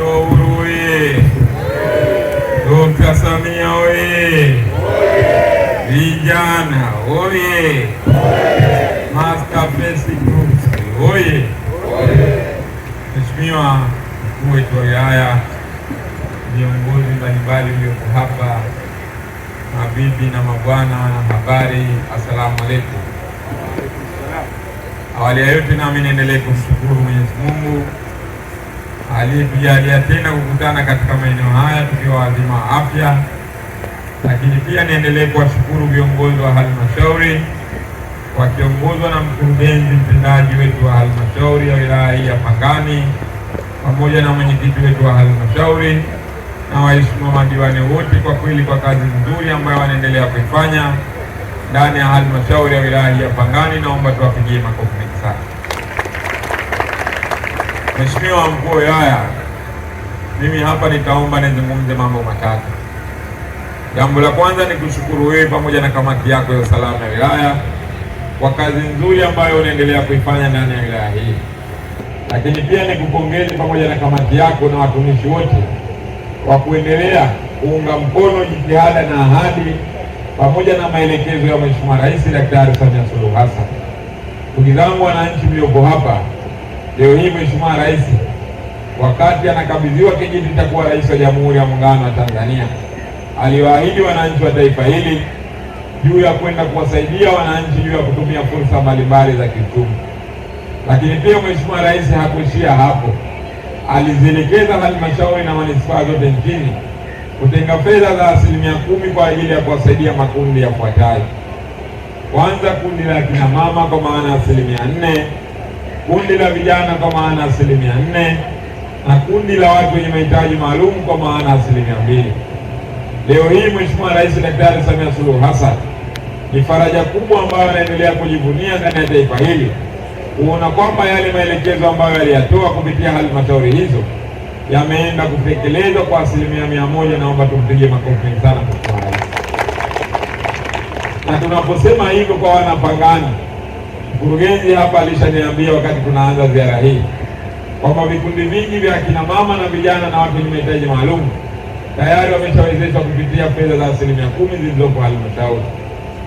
wa Uhuru oye! Dr. Samia oye! Vijana oye! Masterpiece Group oye! Mheshimiwa Mkuu wetu wa Wilaya, viongozi mbalimbali mlioko hapa, mabibi na mabwana, habari, asalamu alaykum. Awali ya yote nami niendelee kumshukuru Mwenyezi Mungu aliyetujalia tena kukutana katika maeneo haya tukiwa wazima wa afya, lakini pia niendelee kuwashukuru viongozi wa halmashauri wakiongozwa na mkurugenzi mtendaji wetu wa halmashauri ya wilaya hii ya Pangani pamoja na mwenyekiti wetu wa halmashauri na waheshimiwa madiwani wote, kwa kweli kwa kazi nzuri ambayo wanaendelea kuifanya ndani ya halmashauri ya wilaya hii ya Pangani. Naomba tuwapigie makofi mengi sana. Mheshimiwa Mkuu wa Wilaya, mimi hapa nitaomba nizungumze mambo matatu. Jambo la kwanza ni kushukuru wewe pamoja na kamati yako ya usalama ya wilaya kwa kazi nzuri ambayo unaendelea kuifanya ndani ya wilaya hii, lakini pia nikupongeze pamoja na kamati yako na watumishi wote kwa kuendelea kuunga mkono jitihada na ahadi pamoja na maelekezo ya Mheshimiwa Rais Daktari Samia Suluhu Hassan. Ndugu zangu wananchi mlioko hapa leo hii, Mheshimiwa Rais wakati anakabidhiwa kijiti cha kuwa rais wa Jamhuri ya Muungano wa Tanzania aliwaahidi wananchi wa taifa hili juu ya kwenda kuwasaidia wananchi juu ya kutumia fursa mbalimbali za kiuchumi. Lakini pia Mheshimiwa Rais hakuishia hapo, alizielekeza halmashauri na manispaa zote nchini kutenga fedha za 10% kwa ajili ya kuwasaidia makundi yafuatayo. Kwanza, kundi la kina mama kwa maana 4%, kundi la vijana kwa maana 4%, na kundi la watu wenye mahitaji maalum kwa maana 2%. Leo hii Mheshimiwa Rais Daktari Samia Suluhu Hassan ni faraja kubwa ambayo anaendelea kujivunia ndani ya taifa hili kuona kwamba yale maelekezo ambayo aliyatoa kupitia halmashauri hizo yameenda kutekelezwa kwa 100%. Naomba tumpigie makofi mengi sana Mheshimiwa Rais. Na tunaposema hivyo kwa Wanapangani, mkurugenzi hapa alishaniambia wakati tunaanza ziara hii kwamba vikundi vingi vya kina mama na vijana na watu wenye mahitaji maalum tayari wameshawezeshwa kupitia fedha za 10% zilizopo halmashauri.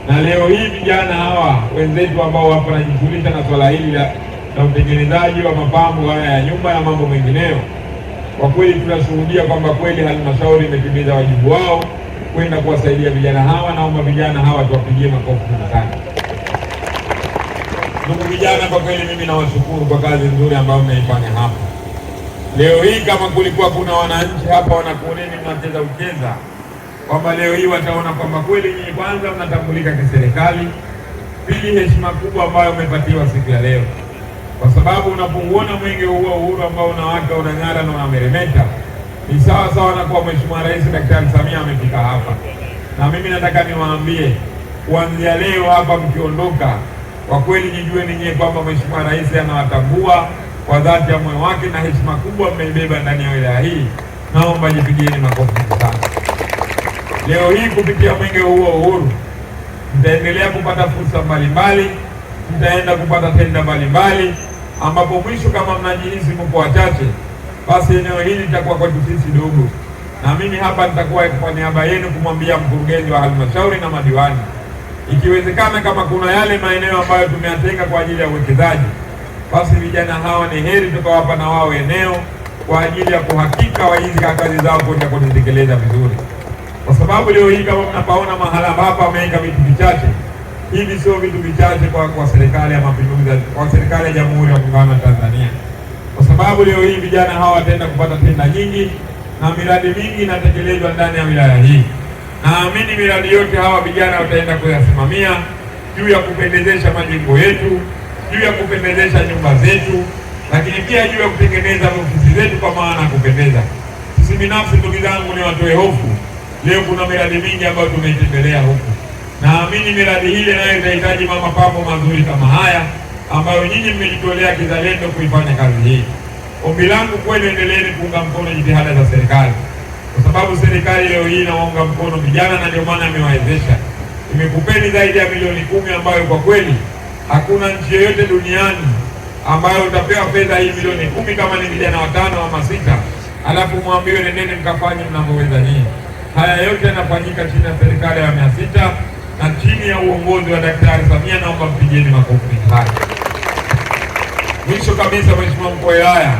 Na leo hii vijana hawa wenzetu ambao wapo wanajishughulisha na swala hili la utengenezaji wa mapambo haya ya nyumba na mambo mengineyo, kwa kweli tunashuhudia kwamba kweli halmashauri imetimiza wajibu wao kwenda kuwasaidia vijana hawa. Naomba vijana hawa tuwapigie makofi sana. Ndugu vijana, kwa kweli mimi nawashukuru kwa kazi nzuri ambayo mnaifanya hapa. Leo hii kama kulikuwa kuna wananchi hapa wanakuoneni mnacheza kwamba leo hii wataona kwamba kweli nyinyi kwanza mnatambulika kiserikali, pili heshima kubwa ambayo umepatiwa siku ya leo, kwa sababu unapouona mwenge huu wa uhuru ambao unawaka, unang'ara na unameremeta, ni sawa sawa na kwa Mheshimiwa Rais Daktari Samia amefika hapa. Na mimi nataka niwaambie kuanzia leo hapa mkiondoka, kwa kweli nijue ninyi kwamba Mheshimiwa Rais anawatambua kwa dhati ya moyo wake na heshima kubwa mmeibeba ndani ya wilaya hii. Naomba jipigieni makofi sana. Leo hii kupitia mwenge huu wa uhuru mtaendelea kupata fursa mbalimbali, mtaenda kupata tenda mbalimbali, ambapo mwisho kama mnajihisi mko wachache, basi eneo hili litakuwa kwetu sisi dogo. Na mimi hapa nitakuwa kwa niaba yenu kumwambia mkurugenzi wa halmashauri na madiwani, ikiwezekana kama kuna yale maeneo ambayo tumeyatenga kwa ajili ya uwekezaji, basi vijana hawa ni heri tukawapa na wao eneo kwa ajili ya kuhakika hizi kazi zao kwenda kuzitekeleza vizuri. Kwa sababu leo hii kama mnapaona mahala hapa wameweka vitu vichache, hivi sio vitu vichache kwa serikali ya mapinduzi, kwa serikali ya Jamhuri ya Muungano wa Tanzania, kwa sababu leo hii vijana hawa wataenda kupata tenda nyingi na miradi mingi inatekelezwa ndani ya wilaya hii. Naamini miradi yote hawa vijana wataenda kuyasimamia juu ya kupendezesha majengo yetu, juu ya kupendezesha nyumba zetu, lakini pia juu ya kutengeneza ofisi zetu kwa maana ya kupendeza. Sisi binafsi, ndugu zangu, ni watoe hofu, leo kuna miradi mingi ambayo tumeitembelea huku. Naamini miradi hile nayo itahitaji mapambo mazuri kama haya ambayo nyinyi mmejitolea kizalendo kuifanya kazi hii. Ombi langu kwenu, endeleeni kuunga mkono jitihada za serikali, kwa sababu serikali leo hii inaunga mkono vijana na ndio maana amewawezesha. Imekupeni zaidi ya milioni 10 ambayo kwa kweli hakuna nchi yoyote duniani ambayo utapewa fedha hii milioni 10 kama ni vijana 5 ama 6 alafu mwambiwe nendeni mkafanye mnavyoweza nyinyi. Haya yote yanafanyika chini ya serikali ya 600 na chini ya uongozi wa Daktari Samia. Naomba mpigeni makofi haya. Mwisho kabisa, Mheshimiwa Mkuu wa Wilaya,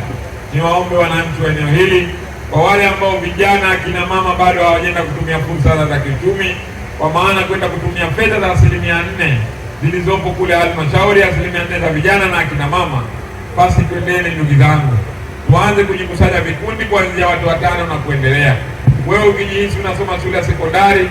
niwaombe wananchi wa eneo hili, kwa wale ambao vijana, akina mama bado hawajaenda kutumia fursa za kiuchumi, kwa maana kwenda kutumia fedha za 4% zilizopo kule halmashauri, 4% za vijana na akina mama, basi twendeni ndugu zangu, tuanze kujikusanya vikundi kuanzia watu 5 na kuendelea. Wewe ukijihisi unasoma shule ya sekondari,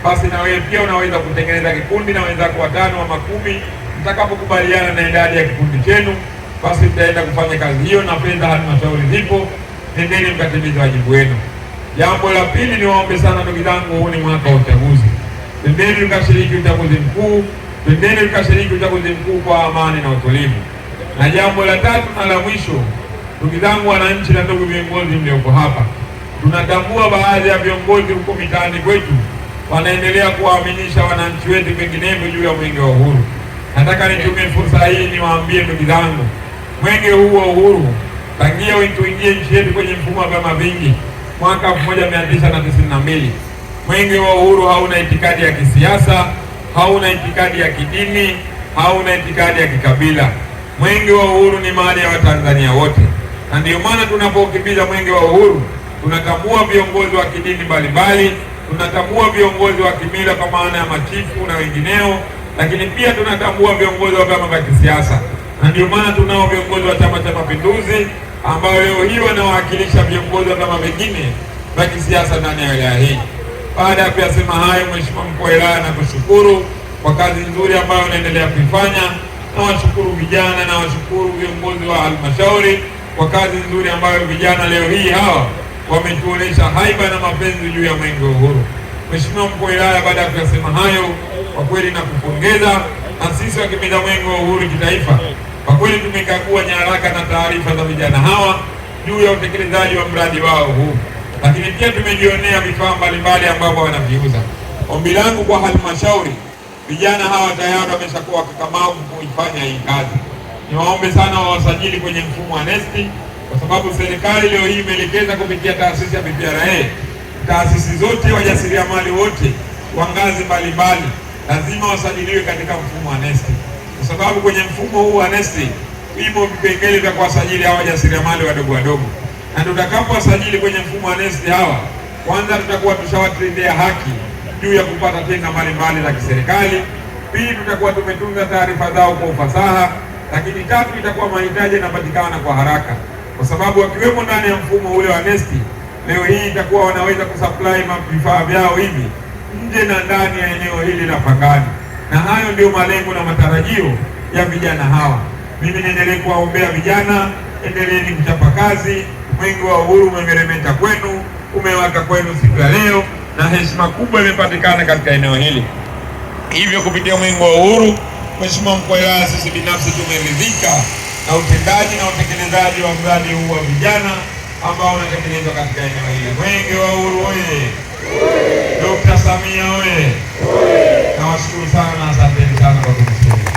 basi na wewe pia unaweza kutengeneza kikundi na wenzako 5 ama 10. Mtakapokubaliana na idadi ya kikundi chenu, basi mtaenda kufanya kazi hiyo na fedha halmashauri zipo. Nendeni mkatimize wajibu wenu. Jambo la pili, niwaombe sana ndugu zangu, huu ni mwaka wa uchaguzi. Nendeni mkashiriki uchaguzi mkuu, nendeni mkashiriki uchaguzi mkuu kwa amani na utulivu. Na jambo la tatu na la mwisho, ndugu zangu wananchi na ndugu viongozi mlioko hapa, tunatambua baadhi ya viongozi huko mitaani kwetu wanaendelea kuwaaminisha wananchi wetu penginevyo juu ya mwenge wa uhuru. Nataka nitumie fursa hii niwaambie ndugu zangu, mwenge huu wa uhuru tangia tuingie nchi yetu kwenye mfumo wa vyama vingi mwaka 1992, mwenge wa uhuru hauna itikadi ya kisiasa, hauna itikadi ya kidini, hauna itikadi ya kikabila. Mwenge wa uhuru ni mali ya Watanzania wote, na ndio maana tunapokimbiza mwenge wa uhuru tunatambua viongozi wa kidini mbalimbali, tunatambua viongozi wa kimila kwa maana ya machifu na wengineo, lakini pia tunatambua viongozi wa vyama vya kisiasa, na ndio maana tunao viongozi wa Chama cha Mapinduzi ambao leo hii wanawakilisha viongozi wa vyama vingine vya kisiasa ndani ya wilaya hii. Baada ya kuyasema hayo, Mheshimiwa Mkuu wa Wilaya, nakushukuru kwa kazi nzuri ambayo unaendelea kuifanya, na washukuru vijana na washukuru viongozi wa halmashauri kwa kazi nzuri ambayo vijana leo hii hawa wametuonesha haiba na mapenzi juu ya mwenge wa uhuru. Mheshimiwa Mkuu wa Wilaya, baada ya kuyasema hayo, kwa kweli nakupongeza, na sisi wakimbiza mwenge wa uhuru kitaifa, kwa kweli tumekagua nyaraka na taarifa za vijana hawa juu ya utekelezaji wa mradi wao huu, lakini pia tumejionea vifaa mbalimbali ambavyo wanaviuza. Ombi langu kwa halmashauri, vijana hawa tayari wameshakuwa wakakamavu kuifanya hii kazi. Niwaombe sana wawasajili kwenye mfumo wa NeST, kwa sababu serikali leo hii imeelekeza kupitia taasisi ya PPRA, taasisi zote, wajasiriamali wote wa ngazi mbalimbali lazima wasajiliwe katika mfumo wa NeST, kwa sababu kwenye mfumo huu wa NeST ipo vipengele vya kuwasajili hawa wajasiriamali wadogo wadogo, na tutakapowasajili kwenye mfumo wa NeST hawa, kwanza tutakuwa tushawatendea haki juu ya kupata tenda mbalimbali za kiserikali. Pili, tutakuwa tumetunza taarifa zao kwa ufasaha, lakini tatu, itakuwa mahitaji yanapatikana kwa haraka, kwa sababu wakiwemo ndani ya mfumo ule wa NeST, leo hii itakuwa wanaweza kusupply vifaa vyao hivi nje na ndani ya eneo hili la Pangani, na hayo ndio malengo na matarajio ya vijana hawa. Mimi niendelee kuwaombea vijana, endeleeni kuchapa kazi. Mwenge wa uhuru umemeremeta kwenu, umewaka kwenu siku ya leo, na heshima kubwa imepatikana katika eneo hili. Hivyo kupitia mwenge wa uhuru, Mheshimiwa Mkuu wa Wilaya, sisi binafsi tumeridhika na utendaji na utekelezaji wa mradi huu wa vijana ambao unatekelezwa katika eneo hili. Mwenge wa uhuru oye! Dr. Samia oye! Nawashukuru sana na asanteni sana kwa kunisikiliza.